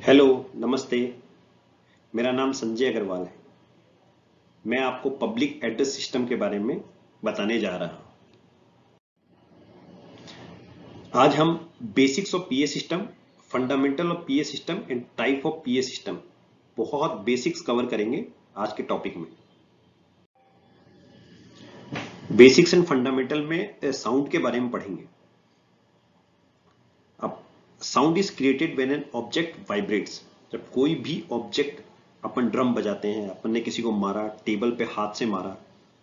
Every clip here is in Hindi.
हेलो, नमस्ते। मेरा नाम संजय अग्रवाल है। मैं आपको पब्लिक एड्रेस सिस्टम के बारे में बताने जा रहा हूँ। आज हम basics of PA system, fundamental of PA system and type of PA system बहुत बेसिक्स कवर करेंगे आज के टॉपिक में। बेसिक्स एंड फंडामेंटल में साउंड के बारे में पढ़ेंगे। अब sound is created when an object vibrates. जब कोई भी ऑब्जेक्ट, अपन ड्रम बजाते हैं, अपन ने किसी को मारा, टेबल पे हाथ से मारा,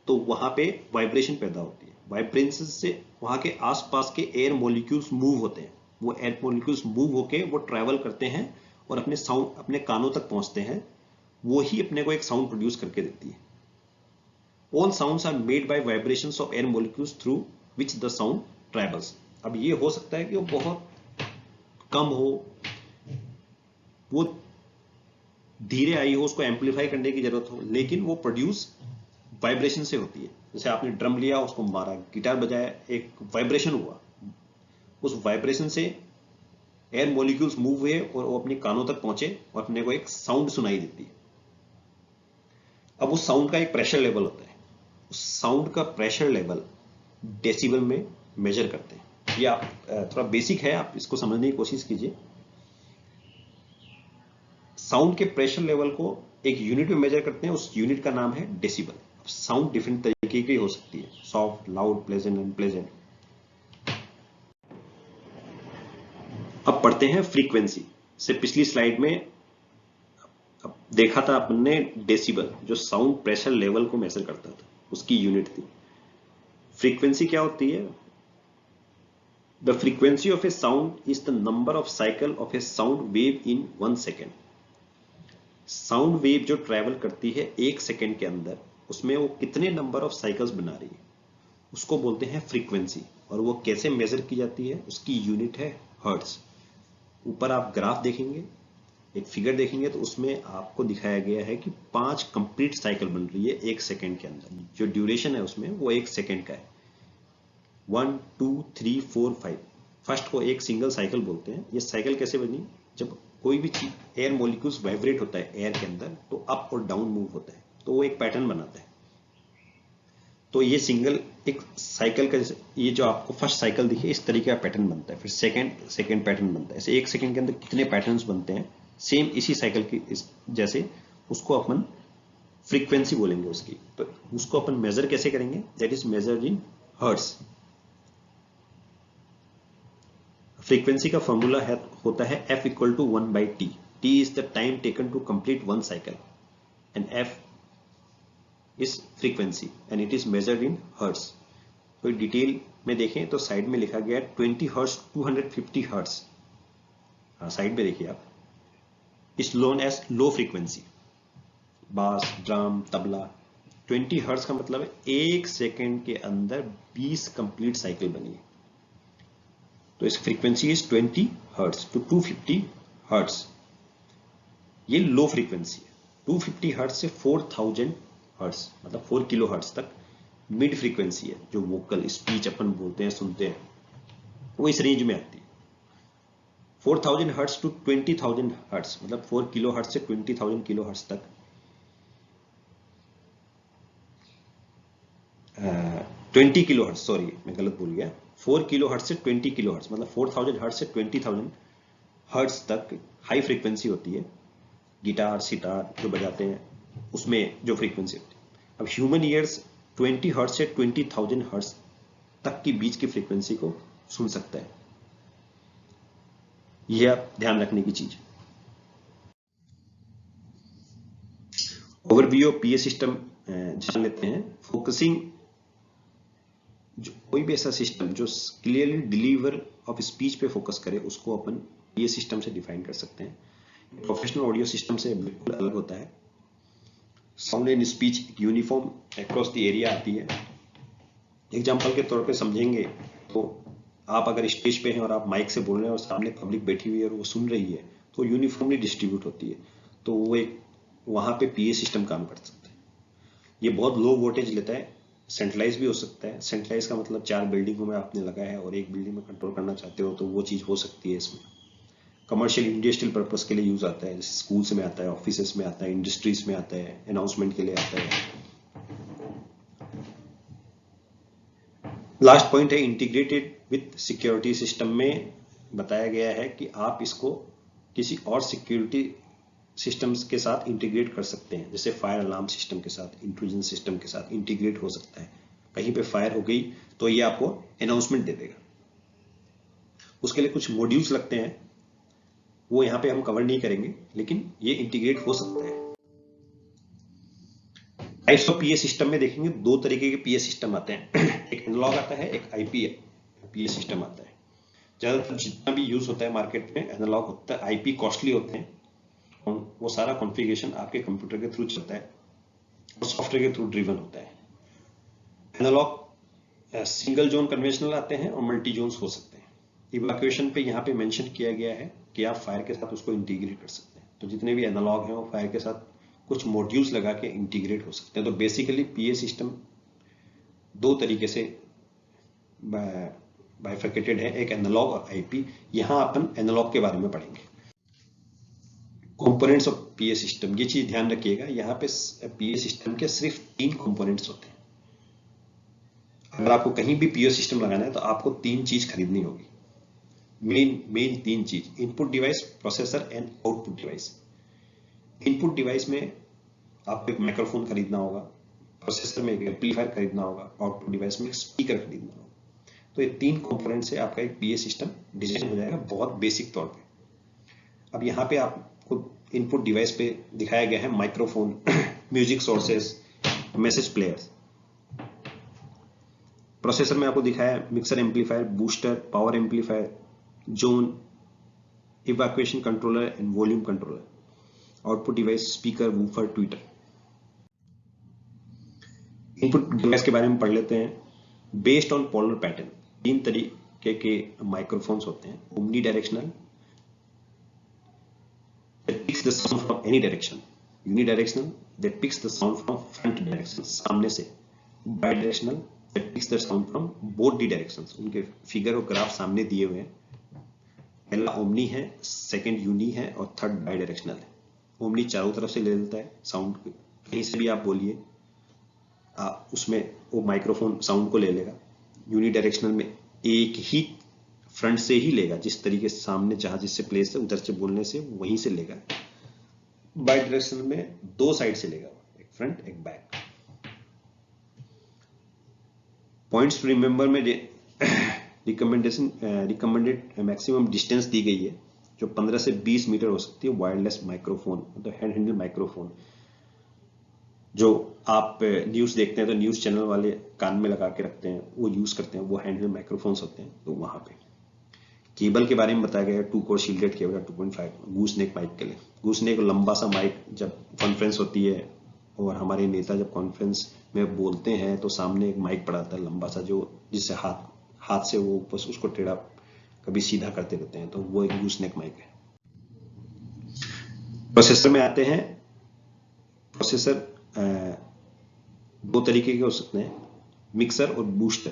तो वहां पे वाइब्रेशन पैदा होती है। वाइब्रेशन से वहां के आसपास के एयर मॉलिक्यूल्स मूव होते हैं। वो एयर मॉलिक्यूल्स मूव होके वो ट्रैवल करते हैं और अपने साउंड अपने कानों तक पहुंचते हैं। वो ही अपने को एक साउंड प्रोड्यूस करके देती है। All sounds are made by vibrations of air molecules through which the sound travels. अब ये हो सकता है कि वो बहुत कम हो, वो धीरे आई हो, उसको एम्पलीफाई करने की जरूरत हो, लेकिन वो प्रोड्यूस वाइब्रेशन से होती है। जैसे आपने ड्रम लिया, उसको मारा, गिटार बजाया, एक वाइब्रेशन हुआ। उस वाइब्रेशन से एयर मॉलिक्यूल्स मूव हुए और वो अपने कानों तक पहुंचे और अपने को एक साउंड सुनाई देती है। अब उस साउंड का एक प्रेशर लेवल होता है। उस साउंड का प्रेशर लेवल डेसिबल में मेजर करते हैं। ये आप थोड़ा बेसिक है, आप इसको समझने की कोशिश कीजिए। साउंड के प्रेशर लेवल को एक यूनिट में मेजर करते हैं, उस यूनिट का नाम है डेसिबल। साउंड डिफरेंट तरीके की हो सकती है, सॉफ्ट, लाउड, प्लेजेंट, अनप्लेजेंट। अब पढ़ते हैं फ्रीक्वेंसी से। पिछली स्लाइड में अब देखा था अपन ने डेसिबल, जो साउंड प्रेशर लेवल को मेजर करता था, उसकी यूनिट थी। फ्रीक्वेंसी क्या होती है? The frequency of A sound is the number of cycle of A sound wave in 1 second. Sound wave जो ट्रेवल करती है 1 सेकेंड के अंदर, उसमें वो कितने नंबर ऑफ साइकिल्स बना रही है, उसको बोलते हैं फ्रीक्वेंसी। और वो कैसे मेजर की जाती है? उसकी यूनिट है हर्ट्ज। ऊपर आप ग्राफ देखेंगे, एक फिगर देखेंगे, तो उसमें आपको दिखाया गया है कि 5 कंप्लीट साइकिल बन रही है 1 सेकेंड के अंदर। जो ड्यूरेशन है उसमें वो 1 सेकेंड का है। 1 2 3 4 5। फर्स्ट को एक सिंगल साइकिल बोलते हैं। ये साइकिल कैसे बनी? जब कोई भी चीज, एयर मॉलिक्यूल्स वाइब्रेट होता है एयर के अंदर, तो अप और डाउन मूव होता है, तो वो एक पैटर्न बनाता है। तो ये सिंगल एक साइकिल का, ये जो आपको फर्स्ट साइकिल दिखे, इस तरीके का पैटर्न बनता है। फिर सेकंड पैटर्न बनता है। ऐसे 1 सेकंड के अंदर कितने पैटर्न्स बनते हैं, सेम इसी साइकिल की जैसे, उसको अपन फ्रीक्वेंसी बोलेंगे उसकी। तो उसको अपन मेजर कैसे करेंगे? That is measured in hertz. Frequency का फॉर्मूला होता है F equal to 1/T। T is the time taken to complete 1 cycle and F is frequency and it is measured in hertz. कोई डिटेल में देखें तो साइड में लिखा गया है 20 हर्ट्ज, 250 हर्ट्ज। हाँ, साइड में देखिए आप। Is known as low frequency. Bass, drum, tabla. 20 hertz का मतलब है 1 सेकेंड के अंदर 20 कंप्लीट साइकिल बनी है। तो इस frequency is 20 hertz to 250 hertz. ये लो फ्रीक्वेंसी है। 250 हर्ट्ज से 4000 हर्ट्ज, मतलब 4 किलो हर्ट्ज तक मिड फ्रीक्वेंसी है। जो वोकल स्पीच अपन बोलते हैं, सुनते हैं, वो इस रेंज में आती है। 4000 हर्ट्ज टू 20000 हर्ट्ज, मतलब 4 किलो हर्ट्ज से 20000 किलो हर्ट्ज तक। 20 किलो हर्ट्ज, सॉरी मैं गलत बोल गया। 4 किलो हर्ट्ज से 20 किलो हर्ट्ज, मतलब 4000 हर्ट्ज से 20000 हर्ट्ज तक हाई फ्रीक्वेंसी होती है। गिटार, सितार जो बजाते हैं, उसमें जो फ्रीक्वेंसी होती है। अब ह्यूमन ईयर्स 20 हर्ट्ज से 20000 हर्ट्ज तक की बीच की फ्रीक्वेंसी को सुन सकता है। यह आप ध्यान रखने की चीज। ओवरव्यू ऑफ पीए सिस्टम जान लेते हैं। फोकसिंग, जो कोई भी ऐसा सिस्टम जो क्लियरली डिलीवर ऑफ स्पीच पे फोकस करे, उसको अपन पीए सिस्टम से डिफाइन कर सकते हैं। प्रोफेशनल ऑडियो सिस्टम से बिल्कुल अलग होता है। Sound and speech uniform across the area आती है। एग्जाम्पल के तौर पे समझेंगे तो, आप अगर स्टेज पे हैं और आप माइक से बोल रहे हैं और सामने पब्लिक बैठी हुई है और वो सुन रही है, तो यूनिफॉर्मली डिस्ट्रीब्यूट होती है। तो वो एक वहां पे पीए सिस्टम काम कर सकता है। ये बहुत लो वोल्टेज लेता है। सेंट्रलाइज भी हो सकता है। सेंट्रलाइज का मतलब 4 बिल्डिंगों में आपने लगाया है और एक बिल्डिंग में कंट्रोल करना चाहते हो, तो वो चीज हो सकती है इसमें। कमर्शियल इंडस्ट्रियल पर्पस के लिए यूज आता है, जैसे स्कूल्स में आता है, ऑफिसेस में आता है, इंडस्ट्रीज में आता है, अनाउंसमेंट के लिए आता है। लास्ट पॉइंट है इंटीग्रेटेड विथ सिक्योरिटी सिस्टम में बताया गया है कि आप इसको किसी और सिक्योरिटी सिस्टम्स के साथ इंटीग्रेट कर सकते हैं, जैसे फायर अलार्म सिस्टम के साथ, इंट्रूजन सिस्टम के साथ इंटीग्रेट हो सकता है। कहीं पे फायर हो गई तो ये आपको अनाउंसमेंट दे देगा। उसके लिए कुछ मॉड्यूल्स लगते हैं, वो यहाँ पे हम कवर नहीं करेंगे, लेकिन ये इंटीग्रेट हो सकता है। टाइप्स ऑफ पीए सिस्टम में देखेंगे दो तरीके के पीए सिस्टम आते हैं एक एनालॉग आता है, एक आईपी पीए सिस्टम आता है। ज्यादातर जितना भी यूज होता है मार्केट में एनालॉग होता है, आईपी कॉस्टली होते हैं, वो सारा कॉन्फ़िगरेशन आपके कंप्यूटर के थ्रू चलता है और सॉफ्टवेयर के थ्रू ड्रिवन होता है। एनालॉग सिंगल जोन कन्वेंशनल आते हैं और मल्टी जोन्स हो सकते हैं। इवैक्यूएशन पे यहाँ पे मेंशन किया गया है कि आप फायर के साथ उसको इंटीग्रेट कर सकते हैं, तो जितने भी एनालॉग हैं वो फायर के साथ कुछ मॉड्यूल्स लगा के इंटीग्रेट हो सकते हैं। तो बेसिकली पीए सिस्टम दो तरीके से बाइफर्केटेड है, एक एनालॉग और आईपी। यहां अपन एनालॉग के बारे में पढ़ेंगे। कंपोनेंट्स ऑफ पीए सिस्टम, ये चीज ध्यान रखिएगा, यहाँ पे पीए सिस्टम के सिर्फ 3 कंपोनेंट्स होते हैं। अगर आपको कहीं भी पीए सिस्टम लगाना है तो आपको 3 चीज खरीदनी होगी, मेन 3 चीज, input device, processor and output device. Input device में आपको एक माइक्रोफोन खरीदना होगा, प्रोसेसर में एक एम्पलीफायर खरीदना होगा, आउटपुट डिवाइस में एक स्पीकर खरीदना होगा। तो ये 3 कंपोनेंट से आपका एक पीए सिस्टम डिजाइन हो जाएगा बहुत बेसिक तौर पे। अब यहाँ पे आपको इनपुट डिवाइस पे दिखाया गया है microphone, music sources, message players. Processor में आपको दिखाया mixer amplifier, booster, power amplifier, zone, evacuation controller and volume controller. Output device speaker, woofer, Twitter. Input device के बारे में पढ़ लेते हैं। बेस्ड ऑन पोलर पैटर्न 3 तरीके के माइक्रोफोन्स होते हैं। Omni directional, that picks the sound from any direction. Unidirectional, that picks the sound from front direction, सामने से. Bidirectional, that picks the sound from both the directions. उनके फिगर और ग्राफ सामने दिए हुए हैं। पहला ओमनी है, सेकंड यूनी है और थर्ड बाइडायरेक्शनल है। ओमनी चारों तरफ से ले लेता है साउंड, कहीं से भी आप बोलिए उसमें वो माइक्रोफोन साउंड को ले लेगा। यूनिडायरेक्शनल में एक ही फ्रंट से ही लेगा, जिस तरीके से सामने जहां जिससे प्लेस है उधर से बोलने से वहीं से लेगा। बाई डायरेक्शनल में 2 साइड से लेगा, एक फ्रंट एक बैक। पॉइंट्स टू रिमेंबर में रिकमेंडेड मैक्सिमम डिस्टेंस दी गई है, जो 15 से 20 मीटर हो सकती है। वायरलेस माइक्रोफोन मतलब हैंड हैंडल माइक्रोफोन, जो आप न्यूज देखते हैं तो न्यूज चैनल वाले कान में लगा के रखते हैं, वो यूज करते हैं, वो हैंडल माइक्रोफोन्स होते हैं। तो वहां पे केबल के बारे में बताया गया है, 2 कोर शील्डेड केबल 2.5 गूसनेक माइक के लिए। गूसनेक लंबा सा माइक, जब कॉन्फ्रेंस होती है और हमारे नेता जब कॉन्फ्रेंस में बोलते हैं तो सामने एक माइक पड़ा था लंबा सा, जो जिससे हाथ से वो बस उसको टेढ़ा कभी सीधा करते रहते हैं, तो वो एक गूसनेक माइक है। प्रोसेसर में आते हैं। प्रोसेसर 2 तरीके के हो सकते हैं, मिक्सर और बूस्टर,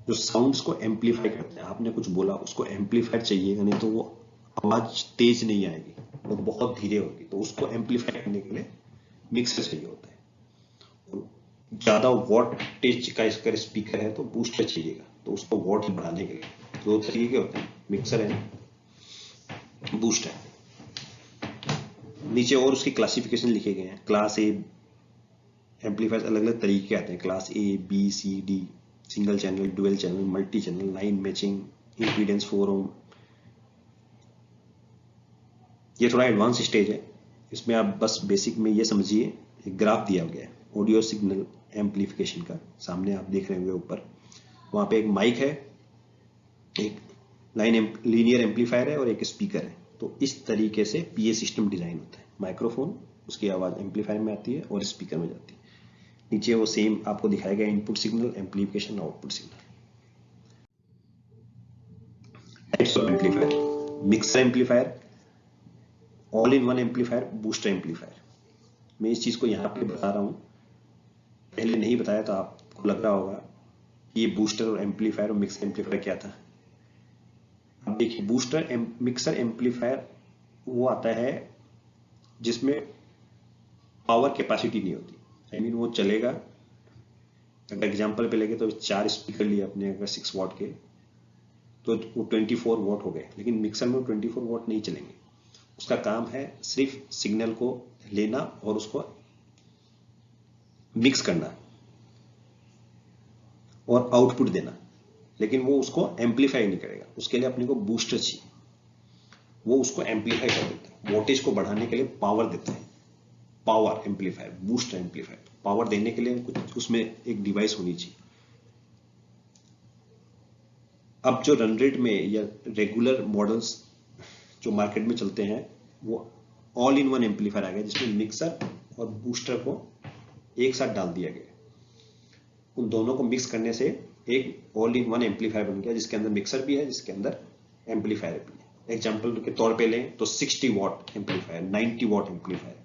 जो साउंड्स को एम्पलीफाई करते हैं। आपने कुछ बोला, उसको एम्पलीफायर चाहिएगा, नहीं तो वो आवाज तेज नहीं आएगी, वो बहुत धीरे होगी, तो उसको एम्पलीफाई करने के लिए मिक्सर चाहिए होता है। ज्यादा वॉटेज का इसका स्पीकर है तो बूस्टर चाहिएगा, तो उसको वॉट बढ़ाने के लिए 2 तरीके के होते हैं, मिक्सर है, बूस्टर। नीचे और उसकी क्लासिफिकेशन लिखे गए हैं। क्लास ए एम्पलीफायर अलग अलग तरीके के आते हैं, class A, B, C, D, single channel, dual channel, multi channel, line matching, impedance 4 ohm. ये थोड़ा एडवांस स्टेज है, इसमें आप बस बेसिक में ये समझिए, एक ग्राफ दिया गया है ऑडियो सिग्नल एम्पलीफिकेशन का, सामने आप देख रहे होंगे ऊपर। वहां पे एक माइक है, एक लीनियर एम्पलीफायर है और एक स्पीकर है। तो इस तरीके से पीए सिस्टम डिजाइन होता है। माइक्रोफोन, उसकी आवाज एम्पलीफायर में आती है और स्पीकर में जाती है। नीचे वो सेम आपको दिखाया गया, input signal, amplification, output signal. Types of amplifier, mixer amplifier, all in one amplifier, booster amplifier. मैं इस चीज को यहाँ पे बता रहा हूँ, पहले नहीं बताया तो आपको लग रहा होगा कि ये बूस्टर और एम्पलीफायर और मिक्सर एम्पलीफायर क्या था। अब देखिए बूस्टर मिक्सर एम्पलीफायर वो आता है जिसमें पावर कैपेसिटी नहीं होती, आई मीन वो चलेगा, अगर एग्जांपल पे लेके तो 4 स्पीकर लिए अपने अगर 6 वॉट के तो वो 24 वॉट हो गए, लेकिन मिक्सर में 24 वॉट नहीं चलेंगे। उसका काम है सिर्फ सिग्नल को लेना और उसको मिक्स करना और आउटपुट देना, लेकिन वो उसको एम्पलीफाई नहीं करेगा। उसके लिए अपने को बूस्टर चाहिए, वो उसको एम्पलीफाई कर देता है, वोल्टेज को बढ़ाने के लिए पावर देता है। Power amplifier, booster amplifier, power देने के लिए कुछ उसमें एक डिवाइस होनी चाहिए। अब जो रन रेट में या रेगुलर मॉडल्स जो मार्केट में चलते हैं वो ऑल इन वन एम्पलीफायर आ गया, जिसमें मिक्सर और बूस्टर को एक साथ डाल दिया गया। उन दोनों को मिक्स करने से एक ऑल इन वन एम्पलीफायर बन गया, जिसके अंदर मिक्सर भी है, जिसके अंदर एम्पलीफायर भी है। एग्जाम्पल के तौर पे लें तो 60 वॉट एम्पलीफायर, 90 वॉट एम्पलीफायर।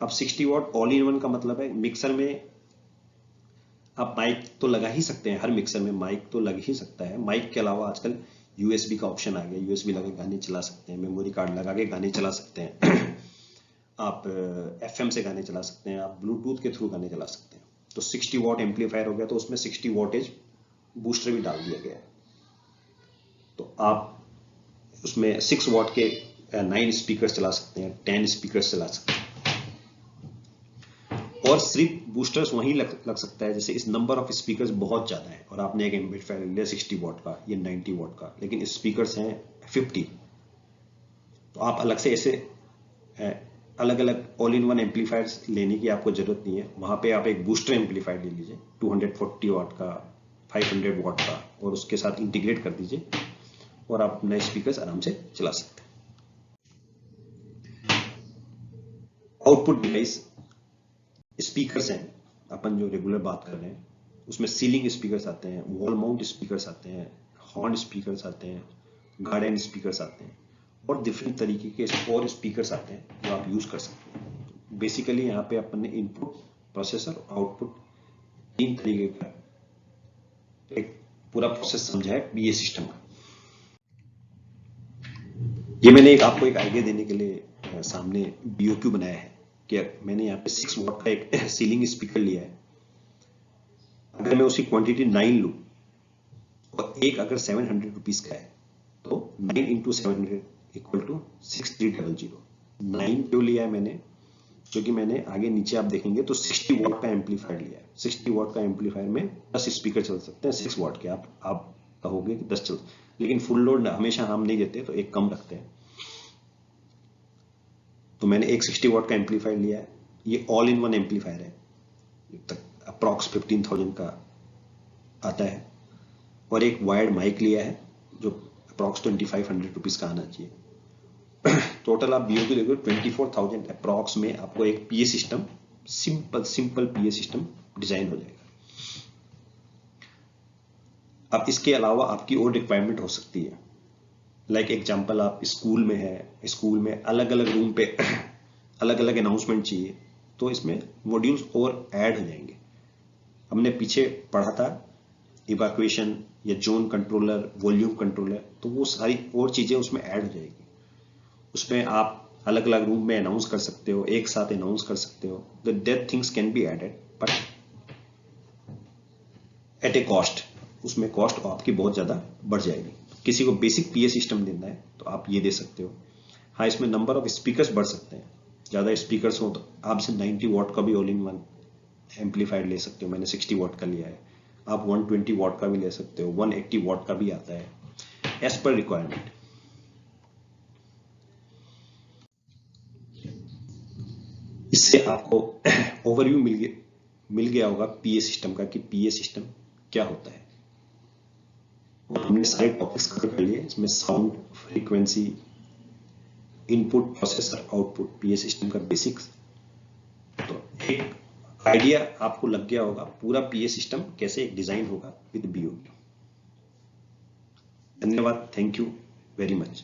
अब 60 वॉट ऑल इन वन का मतलब है मिक्सर में आप माइक तो लगा ही सकते हैं, हर मिक्सर में माइक तो लग ही सकता है। माइक के अलावा आजकल यूएसबी का ऑप्शन आ गया, यूएसबी लगा के गाने चला सकते हैं, मेमोरी कार्ड लगा के गाने चला सकते हैं आप एफएम से गाने चला सकते हैं, आप ब्लूटूथ के थ्रू गाने चला सकते हैं। तो 60 वॉट एम्पलीफायर हो गया, तो उसमें 60 वॉटेज बूस्टर भी डाल दिया गया है। तो आप उसमें 6 वॉट के 9 स्पीकर चला सकते हैं, 10 स्पीकर चला सकते हैं। और सिर्फ बूस्टर्स वहीं लग सकता है जैसे इस नंबर ऑफ स्पीकर्स बहुत ज्यादा है और आपने एक एम्पलीफायर लिया 60 वॉट का या 90 वॉट का, लेकिन स्पीकर्स हैं 50, तो आप अलग से ऐसे अलग अलग ऑल इन वन एम्पलीफायर्स लेने की आपको जरूरत नहीं है। वहां पे आप एक बूस्टर एम्पलीफायर ले लीजिए 240 वॉट का, 500 वॉट का, और उसके साथ इंटीग्रेट कर दीजिए और आप नए स्पीकर्स आराम से चला सकते हैं। आउटपुट डिवाइस स्पीकर्स हैं, अपन जो रेगुलर बात कर रहे हैं उसमें सीलिंग स्पीकर्स आते हैं, वॉल माउंट स्पीकर्स आते हैं, हॉर्न स्पीकर्स आते हैं, गार्डन स्पीकर्स आते हैं, और डिफरेंट तरीके के और स्पीकर्स आते हैं जो आप यूज कर सकते हैं। बेसिकली यहाँ पे अपन ने इनपुट, प्रोसेसर, आउटपुट, 3 तरीके का एक पूरा प्रोसेस समझा है बीए सिस्टम का। ये मैंने आपको एक आइडिया देने के लिए सामने बीओक्यू बनाया है कि मैंने यहाँ पे 6 वॉट का एक सीलिंग स्पीकर लिया है। अगर मैं उसकी क्वांटिटी 9 लूं और एक अगर 700 रुपीज का है तो 9 इंटू 700 इक्वल टू 6300। 9 क्यों लिया है मैंने, क्योंकि मैंने आगे नीचे आप देखेंगे तो 60 वॉट का एम्पलीफायर लिया है। 60 वॉट का एम्पलीफायर में 10 स्पीकर चल सकते हैं 6 वॉट के। आप कहोगे कि 10 चल, लेकिन फुल लोड हमेशा हम नहीं देते, तो एक कम रखते हैं। तो मैंने एक 60 वॉट का एम्पलीफायर लिया है, ये ऑल इन वन एम्पलीफायर है, अप्रॉक्स 15,000 का आता है, और एक वायर्ड माइक लिया है जो अप्रॉक्स 2500 रुपीज का आना चाहिए। टोटल आप बीओक्यू देखो 24,000 अप्रॉक्स में आपको एक PA system, simple PA system design हो जाएगा। अब इसके अलावा आपकी और रिक्वायरमेंट हो सकती है, लाइक एग्जांपल आप स्कूल में है, स्कूल में अलग अलग रूम पे अलग अलग अनाउंसमेंट चाहिए, तो इसमें मॉड्यूल्स और ऐड हो जाएंगे। हमने पीछे पढ़ा था इवैक्यूएशन या जोन कंट्रोलर, वॉल्यूम कंट्रोलर, तो वो सारी और चीजें उसमें ऐड हो जाएगी। उसमें आप अलग अलग रूम में अनाउंस कर सकते हो, एक साथ अनाउंस कर सकते हो। That things can be added but at a cost. उसमें कॉस्ट आपकी बहुत ज्यादा बढ़ जाएगी। किसी को बेसिक पीए सिस्टम देना है तो आप ये दे सकते हो। हाँ, इसमें नंबर ऑफ स्पीकर्स बढ़ सकते हैं, ज्यादा स्पीकर्स हो तो आपसे 90 वॉट का भी ऑल इन वन एम्पलीफायर ले सकते हो। मैंने 60 वॉट का लिया है, आप 120 वॉट का भी ले सकते हो, 180 वॉट का भी आता है, एज पर रिक्वायरमेंट। इससे आपको ओवरव्यू मिल गया होगा पीए सिस्टम का कि पीए सिस्टम क्या होता है। हमने सारे टॉपिक्स कवर कर लिए। इसमें sound, frequency, input, processor, output, PA system का बेसिक्स, तो एक आइडिया आपको लग गया होगा पूरा पीए सिस्टम कैसे एक डिजाइन होगा विद बीओक्यू। धन्यवाद, थैंक यू वेरी मच।